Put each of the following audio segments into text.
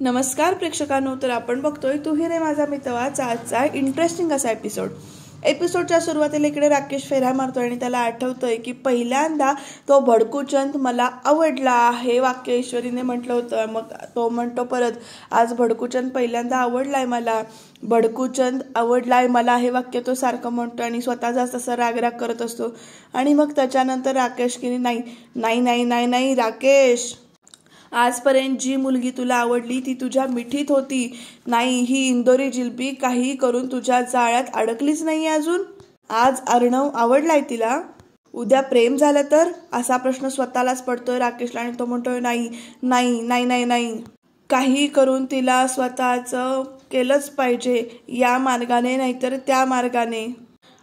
नमस्कार प्रेक्षकांनो, तर आपण बघतोय तू ही रे माझा मित्रवाचा आजचा इंटरेस्टिंग असा एपिसोडच्या सुरुवातीला इकडे राकेश फेऱ्या मारतोय आणि त्याला आठवतंय की पहिल्यांदा तो भडकूचंद मला आवडला हे वाक्य ईश्वरीने म्हटलं होतं. मग तो म्हणतो परत, आज भडकूचंद पहिल्यांदा आवडलाय मला, भडकूचंद आवडलाय मला हे वाक्य तो सारखं म्हणतो आणि स्वतःचाच तसं रागराग करत असतो. आणि मग त्याच्यानंतर राकेश की नाही नाही नाही नाही नाही राकेश, आजपर्यंत जी मुलगी तुला आवडली ती तुझ्या मिठीत होती. नाही, ही इंदोरी जिलबी काहीही करून तुझ्या जाळ्यात अडकलीच नाही अजून. आज अर्णव आवडलाय तिला, उद्या प्रेम झालं तर, असा प्रश्न स्वतःलाच पडतोय राकेशला आणि तो म्हणतोय नाही नाही नाही नाही नाही, काही करून तिला स्वतःचं केलंच पाहिजे, या मार्गाने नाहीतर त्या मार्गाने.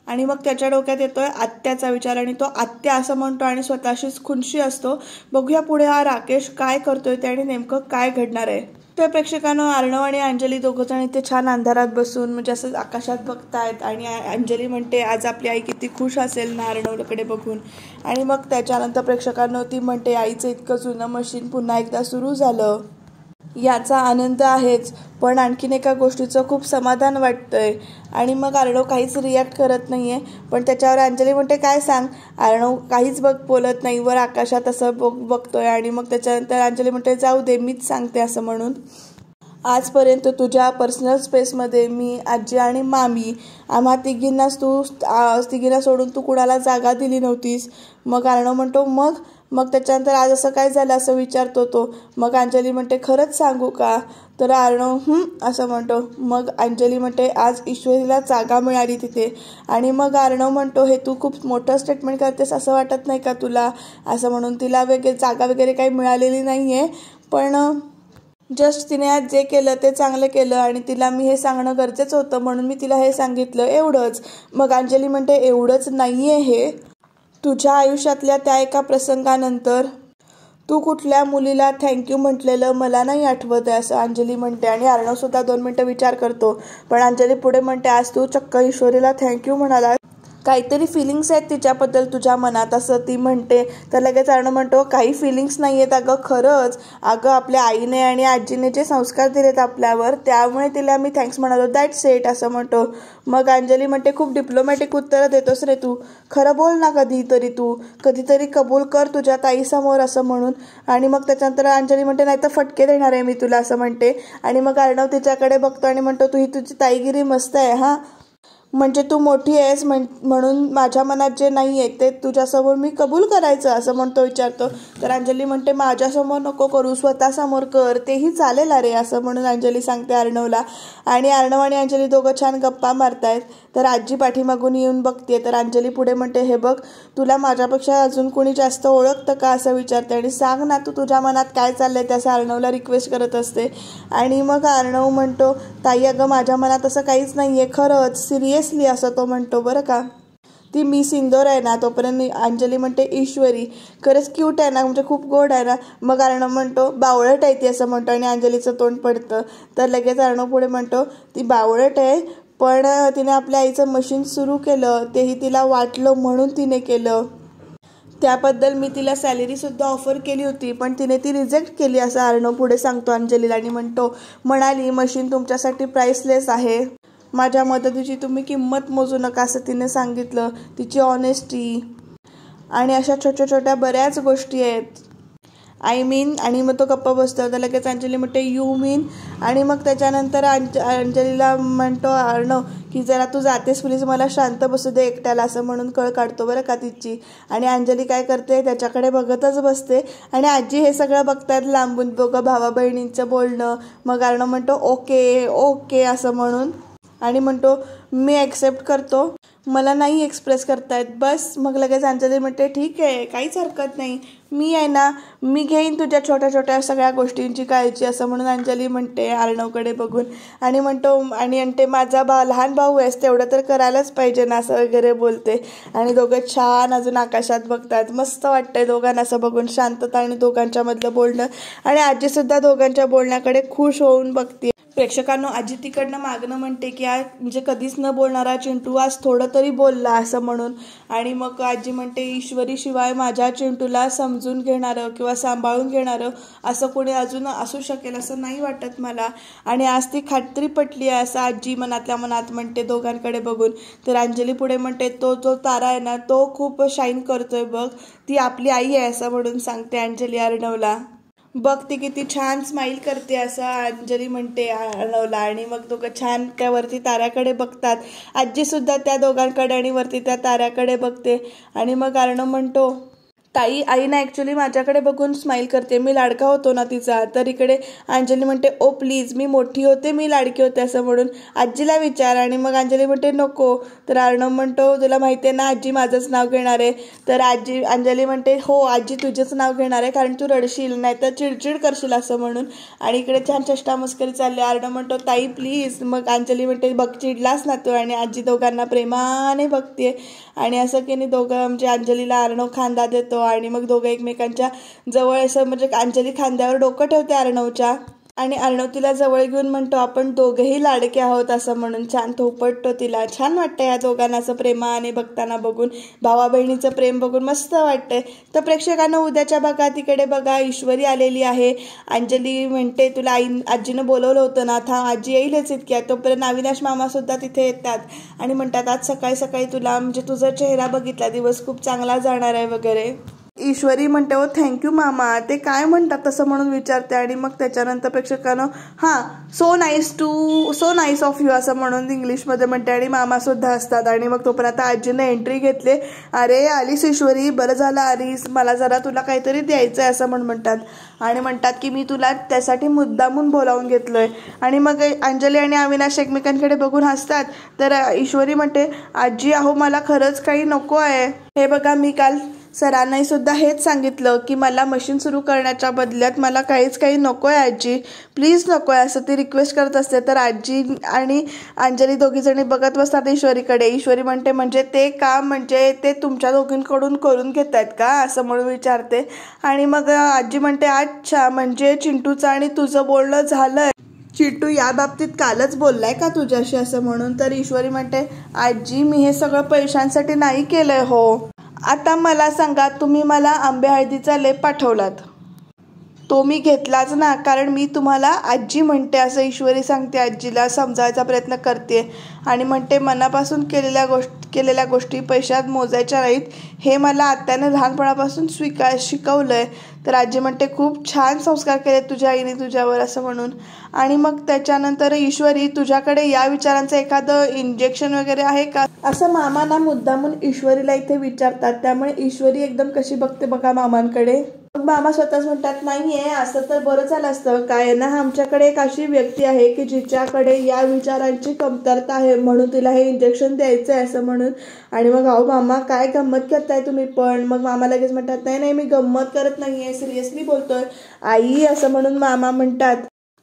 आणि मग त्याच्या डोक्यात येतोय आत्याचा विचार आणि तो आत्या असं म्हणतो आणि स्वतःशीच खुनशी असतो. बघूया पुढे हा राकेश काय करतोय ते आणि नेमकं काय घडणार आहे. तर प्रेक्षकांनो, अर्णव आणि अंजली दोघं जण इथे छान अंधारात बसून म्हणजे असं आकाशात बघतायत आणि अंजली म्हणते आज आपली आई किती खुश असेल ना अर्णवकडे बघून. आणि मग त्याच्यानंतर प्रेक्षकांनो ती म्हणते आईचं इतकं जुनं मशीन पुन्हा एकदा सुरू झालं, याचा आनंद आहेच, पण आणखीन एका गोष्टीचं खूप समाधान वाटतंय. आणि मग अर्णव काहीच रिॲक्ट करत नाहीये, पण त्याच्यावर अंजली म्हणते काय सांग. अर्णव काहीच बोलत नाही, वर आकाशात असं बघतोय. आणि मग त्याच्यानंतर अंजली म्हणते जाऊ दे, मीच सांगते असं म्हणून. आजपर्यंत तुझ्या पर्सनल स्पेसमध्ये मी, आजी आणि मामी आम्हा तिघींना सोडून तू कुणाला जागा दिली नव्हतीस. मग अर्णव म्हणतो मग त्याच्यानंतर आज असं काय झालं असं विचारतो तो. मग अंजली म्हणते खरंच सांगू का. तर अर्णव असं म्हणतो. मग अंजली म्हणते आज ईश्वरीला जागा मिळाली तिथे. आणि मग अर्णव म्हणतो हे तू खूप मोठं स्टेटमेंट करतेस असं वाटत नाही का तुला, असं म्हणून. तिला जागा वगैरे काही मिळालेली नाही आहे, पण जस्ट तिने आज जे केलं ते चांगलं केलं आणि तिला मी हे सांगणं गरजेचं होतं म्हणून मी तिला हे सांगितलं, एवढंच. मग अंजली म्हणते एवढंच नाही आहे हे, तुझ्या आयुष्यातल्या त्या एका प्रसंगानंतर तू कुठल्या मुलीला थँक्यू म्हटलेलं मला नाही आठवत आहे असं अंजली म्हणते. आणि अर्णवसुद्धा 2 मिनटं विचार करतो, पण अंजली पुढे म्हणते आज तू चक्क ईश्वरीला थँक्यू म्हणाला, काहीतरी फिलिंग्स आहेत तिच्याबद्दल तुझ्या मनात असं ती म्हणते. तर लगेच अर्णव म्हणतो काही फिलिंग्स नाही आहेत अगं, खरंच. अगं आपल्या आईने आणि आजीने जे संस्कार दिलेत आपल्यावर त्यामुळे तिला मी थँक्स म्हणालो, दॅट्स इट असं म्हणतो. मग अंजली म्हणते खूप डिप्लोमॅटिक उत्तरं देतोस रे तू, खरं बोल ना कधीतरी कबूल कर तुझ्या ताईसमोर असं म्हणून. आणि मग त्याच्यानंतर अंजली म्हणते नाही तर फटके देणार आहे मी तुला असं म्हणते. आणि मग अर्णव तिच्याकडे बघतो आणि म्हणतो तुझी ताईगिरी मस्त आहे हां, म्हणजे तू मोठी आहेस म्हणून माझ्या मनात जे नाही आहे ते तुझ्यासमोर मी कबूल करायचं असं म्हणतो विचारतो. तर अंजली म्हणते माझ्यासमोर नको करू, स्वतःसमोर कर, तेही चालेल अरे असं म्हणून अंजली सांगते अर्णवला. आणि अर्णव आणि अंजली दोघं छान गप्पा मारतायत. तर आजी पाठीमागून येऊन बघते. तर अंजली पुढे म्हणते हे बघ तुला माझ्यापेक्षा अजून कोणी जास्त ओळखतं का असं विचारते आणि सांग ना तू तुझ्या मनात काय चाललंय ते असं अर्णवला रिक्वेस्ट करत असते. आणि मग अर्णव म्हणतो ताई अगं माझ्या मनात असं काहीच नाही आहे खरंच, सिरियसली असं तो म्हणतो बरं का. ती मिस इंदोर आहे ना. तोपर्यंत अंजली म्हणते ईश्वरी खरंच क्यूट आहे ना, म्हणजे खूप गोड आहे ना. मग अर्णव म्हणतो बावळट आहे ती असं म्हणतो आणि अंजलीचं तोंड पडतं. तर लगेच अर्णव पुढे म्हणतो ती बावळट आहे, पण तिने आपल्या आईचं मशीन सुरू केलं तेही तिला वाटलं म्हणून तिने केलं, त्याबद्दल मी तिला सॅलरीसुद्धा ऑफर केली होती पण तिने ती रिजेक्ट केली असं अर्णव पुढे सांगतो अंजलीला. आणि म्हणाली मशीन तुमच्यासाठी प्राइसलेस आहे, माझ्या मदतीची तुम्ही किंमत मोजू नका असं तिने सांगितलं. तिची ऑनेस्टी आणि अशा छोट्या छोट्या बऱ्याच गोष्टी आहेत, आय मीन. आणि मग तो गप्पा बसतो. तर लगेच अंजली म्हणते यू मीन. आणि मग त्याच्यानंतर अंजलीला म्हणतो अर्णव की जरा तू जातेस प्लीज, मला शांत बसू दे एकट्याला असं म्हणून कळ काढतो बरं का तिची. आणि अंजली काय करते त्याच्याकडे बघतच बसते. आणि आजी हे सगळं बघतात लांबून, दोघं भावा बहिणींचं बोलणं. मग अर्णव म्हणतो ओके ओके असं म्हणून आणि म्हणतो मी ॲक्सेप्ट करतो, मला नाही एक्सप्रेस करतायत बस. मग लगेच अंजली म्हणते ठीक आहे काहीच हरकत नाही, मी आहे ना, मी घेईन तुझ्या छोट्या छोट्या सगळ्या गोष्टींची काळजी असं म्हणून अंजली म्हणते अर्णवकडे बघून. आणि म्हणते माझा लहान भाऊ आहेस तेवढं तर करायलाच पाहिजे ना असं वगैरे बोलते. आणि दोघं छान अजून आकाशात बघतात. मस्त वाटतंय दोघांना असं बघून, शांतता आणि दोघांच्या मधलं बोलणं. आणि आजीसुद्धा दोघांच्या बोलण्याकडे खुश होऊन बघते. प्रेक्षकांनो, आजी तिकडनं मागणं म्हणते की आज म्हणजे कधीच न बोलणारा चिंटू आज थोडं तरी बोलला असं म्हणून. आणि मग आजी म्हणते ईश्वरी शिवाय माझ्या चिंटूला समजून घेणारं किंवा सांभाळून घेणारं असं कोणी अजून असू शकेल असं नाही वाटत मला. आणि आज ती खात्री पटली आहे असं आजी मनातल्या मनात म्हणते दोघांकडे बघून. तर अंजली पुढे म्हणते तो जो तारा आहे ना तो खूप शाईन करतोय बघ, ती आपली आई आहे असं म्हणून सांगते अंजली अर्णवला. बघ ती किती छान स्माईल करते असं अंजली म्हणते अर्णवला. आणि मग दोघं छान त्या वरती ताऱ्याकडे बघतात. आजी सुद्धा त्या दोघांकडे आणि वरती त्या ताऱ्याकडे बघते. आणि मग अर्णव म्हणतो ताई, आई ना ॲक्च्युली माझ्याकडे बघून स्माईल करते, मी लाडका होतो ना तिचा. तर इकडे अंजली म्हणते ओ प्लीज, मी मोठी होते, मी लाडकी होते असं म्हणून आजीला विचार. आणि मग अंजली म्हणते नको. तर अर्णव म्हणतो तुला माहिती आहे ना आजी माझंच नाव घेणार आहे. तर अंजली म्हणते हो आजी तुझंच नाव घेणार आहे कारण तू रडशील नाही तर चिडचिड करशील असं म्हणून. आणि इकडे छान चेष्टा मस्करी चालली. अर्णव म्हणतो ताई प्लीज. मग अंजली म्हणते बघ चिडलास ना तू. आणि आजी दोघांना प्रेमाने बघते. आणि असं की नाही दोघं म्हणजे अंजलीला अर्णव खांदा देतो आणि मग दोघं एकमेकांच्या जवळ असं म्हणजे अंजली खांद्यावर डोकं ठेवते अर्णवच्या. आणि अर्णव तिला जवळ घेऊन म्हणतो आपण दोघेही लाडके आहोत असं म्हणून छान थोपटतो तिला. छान वाटतं या दोघांना असं प्रेमाने बघताना बघून, भावा बहिणीचं प्रेम बघून मस्त वाटतंय. तर प्रेक्षकांना उद्याच्या बघा तिकडे बघा ईश्वरी आलेली आहे. अंजली म्हणते तुला आजीनं बोलवलं होतं ना, था आजी येईलच इतक्या. तोपर्यंत अविनाश मामा सुद्धा तिथे येतात आणि म्हणतात आज सकाळी सकाळी तुला म्हणजे तुझा चेहरा बघितला, दिवस खूप चांगला जाणार आहे वगैरे. ईश्वरी म्हणते ओ थँक्यू मामा. ते काय म्हणतात तसं म्हणून विचारते. आणि मग त्याच्यानंतर प्रेक्षकानं सो नाईस ऑफ यू असं म्हणून इंग्लिशमध्ये म्हणते. आणि मामा सुद्धा असतात. आणि मग तोपर्यंत आजीने एंट्री घेतली. अरे आलीस ईश्वरी, बरं झालं आलीस, मला जरा तुला काहीतरी द्यायचं आहे असं म्हणतात. आणि म्हणतात की मी तुला त्यासाठी मुद्दामून बोलावून घेतलोय. आणि मग अंजली आणि अविनाश एकमेकांकडे बघून हसतात. तर ईश्वरी म्हणते आजी अहो मला खरंच काही नको आहे. हे बघा मी काल सरांनाही सुद्धा हेच सांगितलं की मला मशीन सुरू करण्याच्या बदल्यात मला काही नको आहे आजी, प्लीज नको आहे असं ती रिक्वेस्ट करत असते. तर आजी आणि अंजली दोघीजणी बघत बसतात ईश्वरीकडे. ईश्वरी म्हणते म्हणजे ते काम म्हणजे ते तुमच्या दोघींकडून करून घेत आहेत का असं म्हणून विचारते. आणि मग आजी म्हणते अच्छा म्हणजे चिंटूचं आणि तुझं बोलणं झालंय, चिंटू या बाबतीत कालच बोललाय का तुझ्याशी असं म्हणून. तर ईश्वरी म्हणते आजी मी हे सगळं पैशांसाठी नाही केलंय हो. आता मला सांगा तुम्ही मला आंबे हळदीचा लेप पाठवलात तो मी घेतलाच ना कारण मी तुम्हाला आजी म्हणते असं ईश्वरी सांगते. आजीला समजायचा प्रयत्न करते आणि म्हणते मनापासून केलेल्या गोष्टी पैशात मोजायच्या नाहीत हे मला आत्याने लहानपणापासून शिकवलंय. तर आजी म्हणते खूप छान संस्कार केले तुझ्या आईने तुझ्यावर असं म्हणून. आणि मग त्याच्यानंतर ईश्वरी तुझ्याकडे या विचारांचं एखादं इंजेक्शन वगैरे आहे का असं मामाना मुद्दामून ईश्वरीला इथे विचारतात. त्यामुळे ईश्वरी एकदम कशी बघते बघा मामांकडे. मग मामा स्वतःच म्हणतात नाहीये असं तर बरं झालं असतं. काय ना आमच्याकडे एक अशी व्यक्ती आहे की जिच्याकडे या विचारांची कमतरता आहे म्हणून तिला हे इंजेक्शन द्यायचं आहे असं म्हणून. आणि मग अहो मामा काय गंमत करताय तुम्ही पण. मग मामा लगेच म्हणतात नाही मी गंमत करत नाहीये, सिरियसली बोलतोय आई असं म्हणून मामा म्हणतात.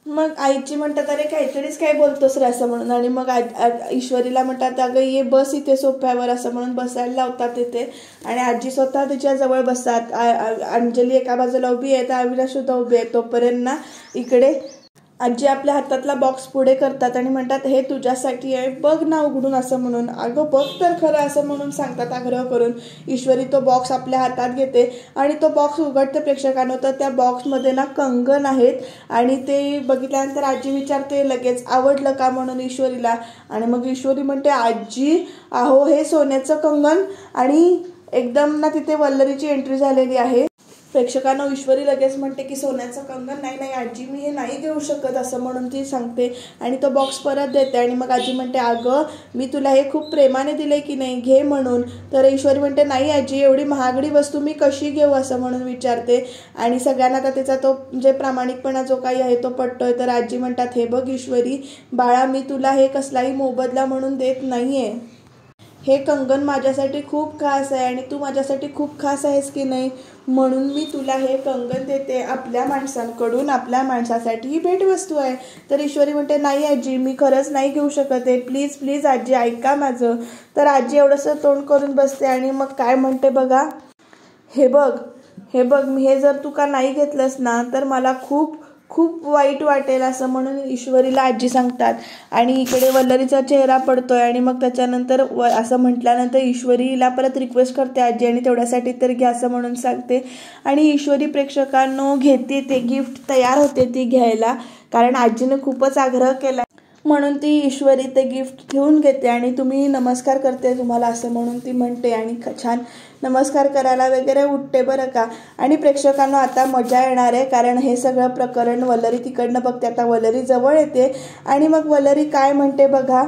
मग आईची म्हणतात अरे काहीतरीच काय बोलतोस रे असं म्हणून. आणि मग ईश्वरीला म्हणतात अगं ये बस इथे सोफ्यावर असं म्हणून बसायला लावतात तिथे. आणि आजी स्वतः तिच्या जवळ बसतात. अंजली एका बाजूला उभी आहे तर अविनाश सुद्धा उभी आहे. तोपर्यंत ना इकडे आजी आपल्या हातातला बॉक्स पुढे करतात आणि म्हणतात हे तुझ्यासाठी आहे बघ ना उघडून असं म्हणून. अगं बघ तर खरं असं म्हणून सांगतात आग्रह करून. ईश्वरी तो बॉक्स आपल्या हातात घेते आणि तो बॉक्स उघडते प्रेक्षकांनो. तर त्या बॉक्समध्ये ना कंगन आहेत आणि ते बघितल्यानंतर आजी विचारते लगेच आवडलं का म्हणून ईश्वरीला. आणि मग ईश्वरी म्हणते आजी अहो हे सोन्याचं कंगन. आणि एकदम ना तिथे वल्लरीची एंट्री झालेली आहे. प्रेक्षकांना ईश्वरी लगेच म्हणते की सोन्याचं कंगन नाही आजी मी हे नाही घेऊ शकत असं म्हणून ती सांगते. आणि तो बॉक्स परत देते. आणि मग आजी म्हणते अगं मी तुला हे खूप प्रेमाने दिले की नाही घे म्हणून. तर ईश्वरी म्हणते नाही आजी एवढी महागडी वस्तू मी कशी घेऊ असं म्हणून विचारते. आणि सगळ्यांना आता त्याचा तो म्हणजे प्रामाणिकपणा जो काही आहे तो पटतोय. तर आजी म्हणतात हे बघ ईश्वरी बाळा मी तुला हे कसलाही मोबदला म्हणून देत नाहीये. हे कंगन माझ्यासाठी खूप खास आहे आणि तू माझ्यासाठी खूप खास आहेस की नाही म्हणून मी तुला हे कंगन देते. आपल्या माणसांकडून आपल्या माणसासाठी ही भेटवस्तू आहे. तर ईश्वरी म्हणते नाही आजी मी खरंच नाही घेऊ शकत आहे, प्लीज प्लीज आजी ऐका माझं. तर आजी एवढंसं तोंड करून बसते आणि मग काय म्हणते बघा हे बघ मी हे जर तू का नाही घेतलंस ना तर मला खूप खूप वाईट वाटेल असं म्हणून ईश्वरीला आजी सांगतात. आणि इकडे वल्लरीचा चेहरा पडतोय आणि मग त्याच्यानंतर असं म्हटल्यानंतर ईश्वरीला परत रिक्वेस्ट करते आजी आणि तेवढ्यासाठी तर घ्या असं म्हणून सांगते. आणि ईश्वरी प्रेक्षकांनो घेते ते गिफ्ट, तयार होते ती घ्यायला, कारण आजीने खूपच आग्रह केला म्हणून ती ईश्वरी ते गिफ्ट ठेवून घेते. आणि तुम्ही नमस्कार करते तुम्हाला असं म्हणून ती म्हणते आणि छान नमस्कार करायला वगैरे उठते बरं का. आणि प्रेक्षकांना आता मजा येणार आहे, कारण हे सगळं प्रकरण वल्लरी तिकडनं बघते. आता वल्लरी जवळ येते आणि मग वल्लरी काय म्हणते बघा.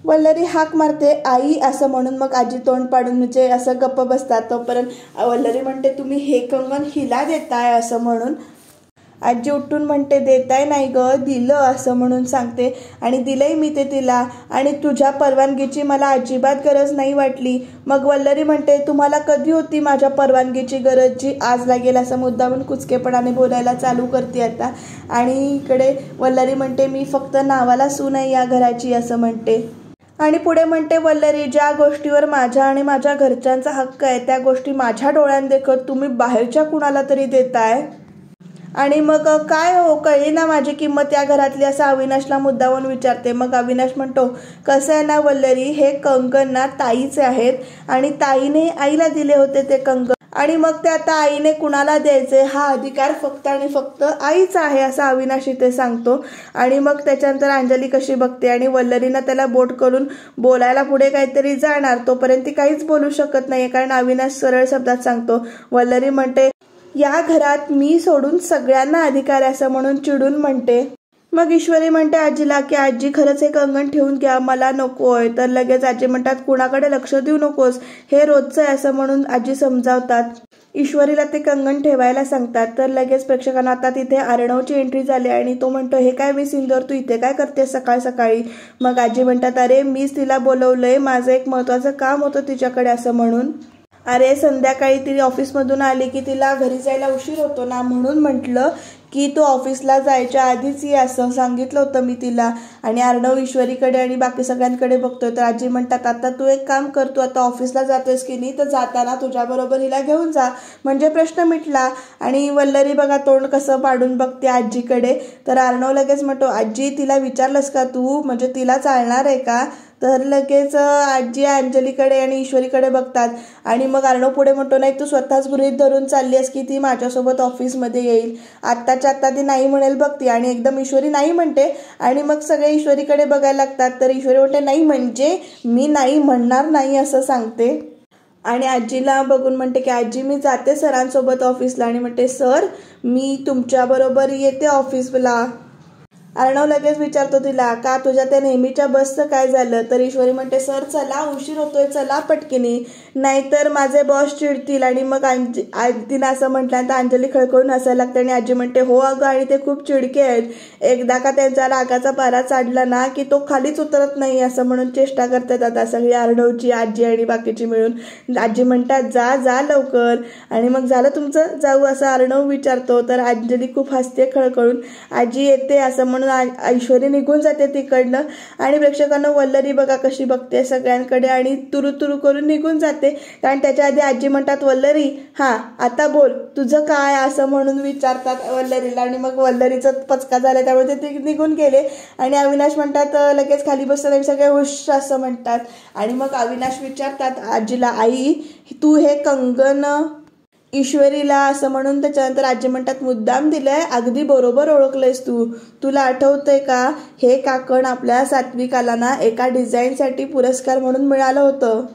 वल्लरी हाक मारते आई असं म्हणून, मग आजी तोंड पाडून म्हणजे असं गप्प बसतात. तोपर्यंत वल्लरी म्हणते तुम्ही हे कंगन हिला देताय असं म्हणून. आजी उठून म्हणते देताय नाही ग, दिलं असं म्हणून सांगते. आणि दिलंय मी ते तिला, आणि तुझ्या परवानगीची मला अजिबात गरज नाही वाटली. मग वल्लरी म्हणते तुम्हाला कधी होती माझ्या परवानगीची गरज, जी आज लागेल असं मुद्दामून कुचकेपणाने बोलायला चालू करते आता. आणि इकडे वल्लरी म्हणते मी फक्त नावाला सून आहे या घराची असं म्हणते. आणि पुढे म्हणते वल्लरी ज्या गोष्टीवर माझ्या आणि माझ्या घरच्यांचा हक्क आहे त्या गोष्टी माझ्या डोळ्यांदेखत तुम्ही बाहेरच्या कुणाला तरी देताय. आणि मग काय हो कळली ना माझी किंमत या घरातली असं अविनाशला मुद्दावून विचारते. मग अविनाश म्हणतो कसं आहे ना वल्लरी, हे कंगन ना ताईचे आहेत आणि ताईने आईला दिले होते ते कंगन, आणि मग ते आता आईने कुणाला द्यायचे हा अधिकार फक्त आणि फक्त आईचा आहे असं अविनाश इथे सांगतो. आणि मग त्याच्यानंतर अंजली कशी बघते आणि वल्लरीनं त्याला बोट करून बोलायला पुढे काहीतरी जाणार, तोपर्यंत ती काहीच बोलू शकत नाहीये, कारण अविनाश सरळ शब्दात सांगतो. वल्लरी म्हणते या घरात मी सोडून सगळ्यांना अधिकार आहे असं म्हणून चिडून म्हणते. मग ईश्वरी म्हणते आजीला की आजी खरंच हे कंगन ठेवून घ्या, मला नकोय. तर लगेच आजी म्हणतात कुणाकडे लक्ष देऊ नकोस, हे रोजचं आहे असं म्हणून आजी समजावतात. ईश्वरीला ते कंगन ठेवायला सांगतात. तर लगेच प्रेक्षकांना आता तिथे अर्णवची एंट्री झाली आणि तो म्हणतो हे काय मिस इंदोर तू इथे काय करते सकाळ सकाळी. मग आजी म्हणतात अरे मीच तिला बोलवलंय, माझं एक महत्वाचं काम होतं तिच्याकडे असं म्हणून. अरे संध्याकाळी ती ऑफिसमधून आली की तिला घरी जायला उशीर होतो ना, म्हणून म्हटलं की तू ऑफिसला जायच्या आधीच ये असं सांगितलं होतं मी तिला. आणि अर्णव ईश्वरीकडे आणि बाकी सगळ्यांकडे बघतोय. तर आजी म्हणतात आता तू एक काम कर, तू आता ऑफिसला जातोयस की नाही तर जाताना तुझ्याबरोबर हिला घेऊन जा म्हणजे प्रश्न मिटला. आणि वल्लरी बघा तोंड कसं पाडून बघते आजीकडे. तर अर्णव लगेच म्हणतो आजी तिला विचारलंस का तू, म्हणजे तिला चालणार आहे का. तर लगेच आजी अंजलीकडे आणि ईश्वरीकडे बघतात. आणि मग अर्णव पुढे म्हणतो नाही तू स्वतःच गृहीत धरून चालली आहेस की ती माझ्यासोबत ऑफिसमध्ये येईल. आत्ताच्या आत्ता ती नाही म्हणेल बघती. आणि एकदम ईश्वरी नाही म्हणते आणि मग सगळे ईश्वरीकडे बघायला लागतात. तर ईश्वरी म्हणते नाही म्हणजे मी नाही म्हणणार नाही असं सांगते. आणि आजीला बघून म्हणते की आजी मी जाते सरांसोबत ऑफिसला. आणि म्हणते सर मी तुमच्याबरोबर येते ऑफिसला. अर्णव लगेच विचारतो तिला का तुझ्या त्या नेहमीच्या बसचं काय झालं. तर ईश्वरी म्हणते सर चला उशीर होतोय चला पटकिनी, नाहीतर माझे बॉस चिडतील. आणि मग तिनं असं म्हटल्यानंतर अंजली खळखळून हसायला लागते. आणि आजी म्हणते हो अगं आणि ते खूप चिडके आहेत, एकदा का त्यांचा रागाचा पारा चढला ना की तो खालीच उतरत नाही असं म्हणून चेष्टा करतात आता सगळी अर्णवची आजी आणि बाकीची मिळून. आजी म्हणतात जा जा लवकर. आणि मग झालं तुमचं जाऊ असं अर्णव विचारतो. तर अंजली खूप हसते खळखळून. आजी येते असं म्हणून ऐश्वरी निघून जाते तिकडनं. आणि प्रेक्षकांना वल्लरी बघा कशी बघते सगळ्यांकडे आणि तुरु तुरु करून निघून जाते. कारण त्याच्या आधी आजी म्हणतात वल्लरी हा आता बोल तुझं काय असं म्हणून विचारतात वल्लरीला. आणि मग वल्लरीचा पचका झाला त्यामुळे ते निघून गेले. आणि अविनाश म्हणतात लगेच खाली बसतात आणि सगळे हुश असं म्हणतात. आणि मग अविनाश विचारतात आजीला आई तू हे कंगन ईश्वरीला असं म्हणून. त्याच्यानंतर आजी म्हणतात मुद्दाम दिलंय, अगदी बरोबर ओळखलंयस तू. तुला आठवतंय का हे काकण आपल्या सात्विकाला ना एका डिझाईनसाठी पुरस्कार म्हणून मिळालं होतं.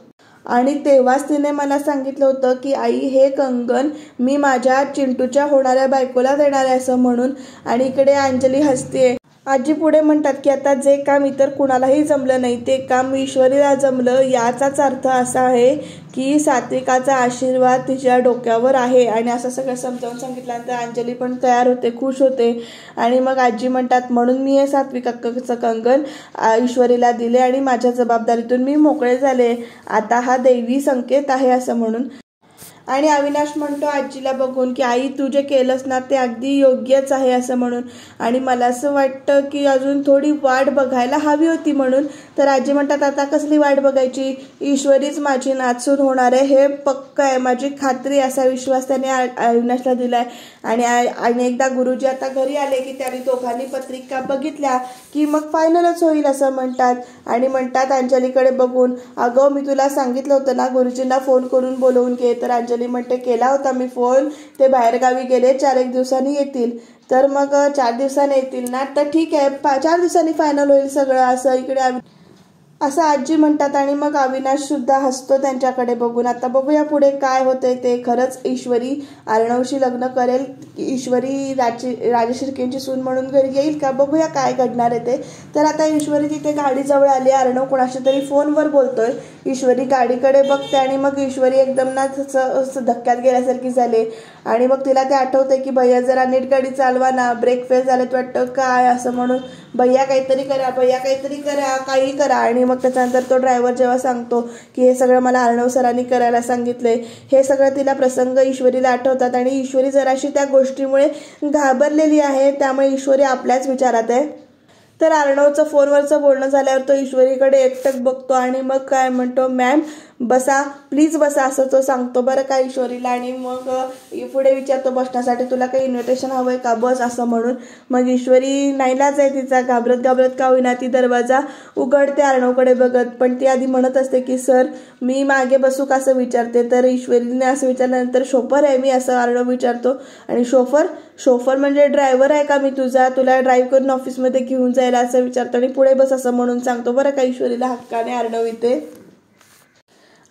आणि तेव्हाच तिने मला सांगितलं होतं की आई हे कंगन मी माझ्या चिंटूच्या होणाऱ्या बायकोला देणार आहे असं म्हणून. आणि इकडे अंजली हसते. आजी पुढे म्हणतात की आता जे काम इतर कुणालाही जमलं नाही ते काम ईश्वरीला जमलं, याचाच अर्थ असा आहे की सात्विकाचा आशीर्वाद तिच्या डोक्यावर आहे. आणि असं सगळं समजावून सांगितल्यानंतर अंजली पण तयार होते, खुश होते. आणि मग आजी म्हणतात म्हणून मी हे सात्विकाचं कंगन ईश्वरीला दिले आणि माझ्या जबाबदारीतून मी मोकळे झाले, आता हा दैवी संकेत आहे असं म्हणून. आणि अविनाश म्हणतो आजीला बघून की आई तू जे केलंस ना ते अगदी योग्यच आहे असं म्हणून, आणि मला असं वाटतं की अजून थोडी वाट बघायला हवी होती म्हणून. तर आजी म्हणतात आता कसली वाट बघायची, ईश्वरीच माझी नाचून होणार आहे हे पक्क आहे, माझी खात्री, असा विश्वास त्याने अविनाशला दिलाय. आणि एकदा गुरुजी आता घरी आले की त्यांनी दोघांनी पत्रिका बघितल्या की मग फायनलच होईल असं म्हणतात. आणि म्हणतात अंजलीकडे बघून अगं मी तुला सांगितलं होतं ना गुरुजींना फोन करून बोलवून घे. तर अंजली म्हणते केला होता मी फोन, ते बाहेरगावी गेले, 4-1 दिवसांनी येतील. तर मग 4 दिवसांनी येतील ना, तर ठीक आहे 4 दिवसांनी फायनल होईल सगळं असं इकडे असं आजी म्हणतात. आणि मग अविनाश सुद्धा हसतो त्यांच्याकडे बघून. आता बघूया पुढे काय होतंय ते. खरंच ईश्वरी अर्णवशी लग्न करेल, ईश्वरी राजशिर्केंची सून म्हणून घरी येईल का, बघूया काय घडणार आहे ते. तर आता ईश्वरी तिथे गाडीजवळ आली, अर्णव कोणाशी तरी फोनवर बोलतोय. ईश्वरी गाडीकडे बघते आणि मग ईश्वरी एकदम ना धक्क्यात गेल्यासारखी झाले. आणि मग तिला ते आठवते की भैया जरा नीट गाडी चालवा ना, ब्रेक फेल झालेत वाटतं काय असं म्हणून, भैया काहीतरी करा, भैया काहीतरी करा, काही करा. आणि मग त्याच्यानंतर तो ड्रायव्हर जेव्हा सांगतो की हे सगळं मला अर्णव सरांनी करायला सांगितलंय, हे सगळं तिला प्रसंग ईश्वरीला आठवतात. आणि ईश्वरी जराशी त्या गोष्टीमुळे घाबरलेली आहे, त्यामुळे ईश्वरी आपल्याच विचारात आहे. तर अर्णवचं फोनवरचं बोलणं झाल्यावर तो ईश्वरीकडे एकटक बघतो आणि मग काय म्हणतो, मॅम बसा प्लीज बसा असं तो सांगतो बरं का ईश्वरीला. आणि मग पुढे विचारतो बसण्यासाठी तुला काही इन्व्हिटेशन हवंय का, बस असं म्हणून. मग ईश्वरी नाईलाज आहे तिचा, घाबरत का होईना ती दरवाजा उघडते अर्णवकडे बघत. पण ती आधी म्हणत असते की सर मी मागे बसू का असं विचारते. तर ईश्वरीने असं विचारल्यानंतर शोफर आहे मी असं अर्णव विचारतो. आणि शोफर म्हणजे ड्रायव्हर आहे का मी तुझा, तुला ड्राईव्ह करून ऑफिसमध्ये घेऊन जायला असं विचारतो. आणि पुढे बस असं म्हणून सांगतो बरं का ईश्वरीला हक्काने अर्णव इथे.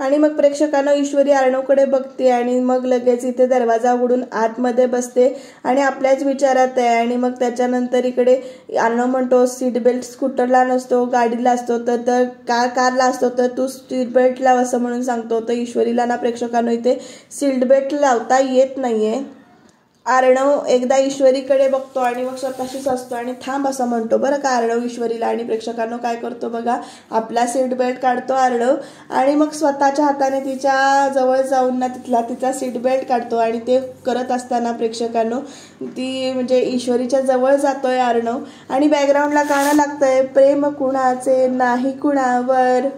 आणि मग प्रेक्षकांना ईश्वरी अर्णवकडे बघते आणि मग लगेच इथे दरवाजा उघडून आतमध्ये बसते आणि आपल्याच विचारात आहे. आणि मग त्याच्यानंतर इकडे अर्णव म्हणतो सीट बेल्ट स्कूटरला नसतो गाडीला असतो, तर कारला असतो, तर तू सीट बेल्ट लाव असं म्हणून सांगतो. तर ईश्वरीला ना प्रेक्षकांना इथे सीट बेल्ट लावता येत नाहीये. अर्णव एकदा ईश्वरीकडे बघतो आणि मग स्वतःशीच असतो आणि थांब असं म्हणतो बरं का अर्णव ईश्वरीला. आणि प्रेक्षकांना काय करतो बघा, आपला सीट बेल्ट काढतो अर्णव आणि मग स्वतःच्या हाताने तिच्या जवळ जाऊन ना तिचा सीट बेल्ट काढतो. आणि ते करत असताना प्रेक्षकांनो ती म्हणजे ईश्वरीच्या जवळ जातोय अर्णव आणि बॅकग्राऊंडला गाणं लागतंय, प्रेम कुणाचे नाही कुणावर,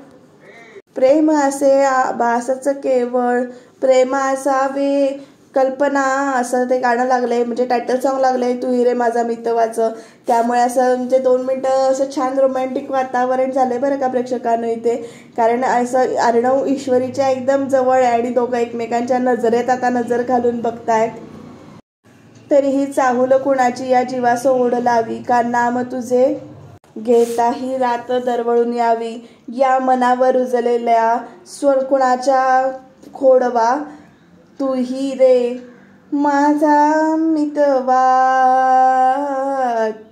प्रेम असे भासच केवळ, प्रेम असावे कल्पना असं ते गाणं लागलंय, म्हणजे टायटल सॉन्ग लागलंय तू ही रे माझा मितवाचं. त्यामुळे असं म्हणजे 2 मिनिटं असं छान रोमॅन्टिक वातावरण झालंय बरं का प्रेक्षकांना इथे. कारण असं अर्णव ईश्वरीच्या एकदम जवळ आहे आणि दोघं एकमेकांच्या नजरेत आता नजर घालून बघतायत. तरीही चाहूल कुणाची या जीवासो ओढ लावी, का नाम तुझे घेता ही रात दरवळून यावी, या मनावर रुजलेल्या स्वर कुणाच्या खोडवा, तू ही रे माझा मितवा,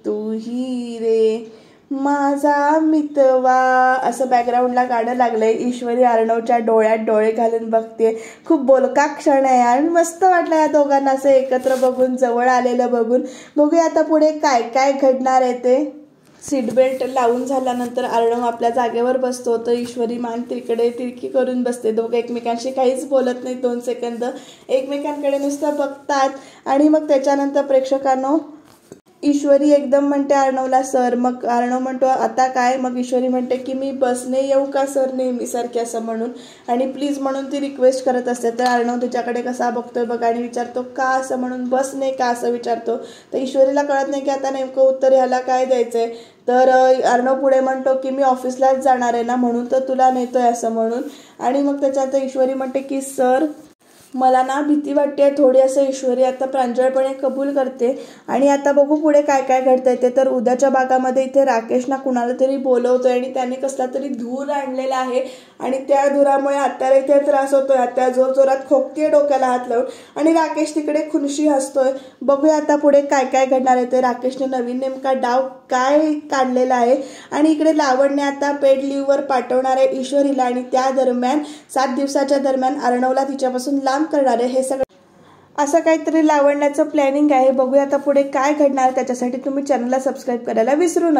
तू ही रे माझा मितवा असं बॅकग्राऊंडला गाणं लागलंय. ईश्वरी अर्णवच्या डोळ्यात डोळे घालून बघते. खूप बोलका क्षण आहे आणि मस्त वाटलं या दोघांना असं एकत्र बघून, जवळ आलेलं बघून. बघूया आता पुढे काय काय घडणार आहे ते. सीट बेल्ट लावून झाल्यानंतर अर्णव आपल्या जागेवर बसतो, तर ईश्वरी मान तिकडे तिरकी करून बसते. दोघं एकमेकांशी काहीच बोलत नाहीत, 2 सेकंद एकमेकांकडे नुसतं बघतात. आणि मग त्याच्यानंतर प्रेक्षकांनो ईश्वरी एकदम म्हणते अर्णवला सर, मग अर्णव म्हणतो आता काय, मग ईश्वरी म्हणते की मी बसने येऊ का सर नेहमीसारखे असं म्हणून, आणि प्लीज म्हणून ती रिक्वेस्ट करत असते. तर अर्णव तिच्याकडे कसा बघतोय बघा आणि विचारतो का असं म्हणून, बसने का असं विचारतो. तर ईश्वरीला कळत नाही की आता नेमकं उत्तर ह्याला काय द्यायचंय. तर अर्णव पुढे म्हणतो की मी ऑफिसलाच जाणार आहे ना म्हणून तर तुला नेतोय असं म्हणून. आणि मग त्याच्यात ईश्वरी म्हणते की सर मला ना भीती वाटते थोडी असं ईश्वरी आता प्रांजळपणे कबूल करते. आणि आता बघू पुढे काय काय घडतंय ते. तर उद्याच्या भागामध्ये इथे राकेश ना कुणाला तरी बोलवतोय आणि त्याने कसला तरी धूर आणलेला आहे आणि त्या धुरामुळे आत्याला इथे त्रास होतोय. आत्या जोर जोरात खोकतीये डोक्याला हात लावून आणि राकेश तिकडे खुनशी हसतोय. बघूया आता पुढे काय काय घडणार आहे ते. राकेशने नवीन नेमका डाव काय काढलेला आहे. आणि इकडे लावण्य आता पेड लिव्हवर पाठवणार आहे ईश्वरीला आणि त्या दरम्यान 7 दिवसाच्या दरम्यान अर्णवला तिच्यापासून लांब करणार आहे. हे सगळं असं काहीतरी लावण्याचं प्लॅनिंग आहे. बघूया आता पुढे काय घडणार. त्याच्यासाठी तुम्ही चॅनलला सबस्क्राईब करायला विसरू नका.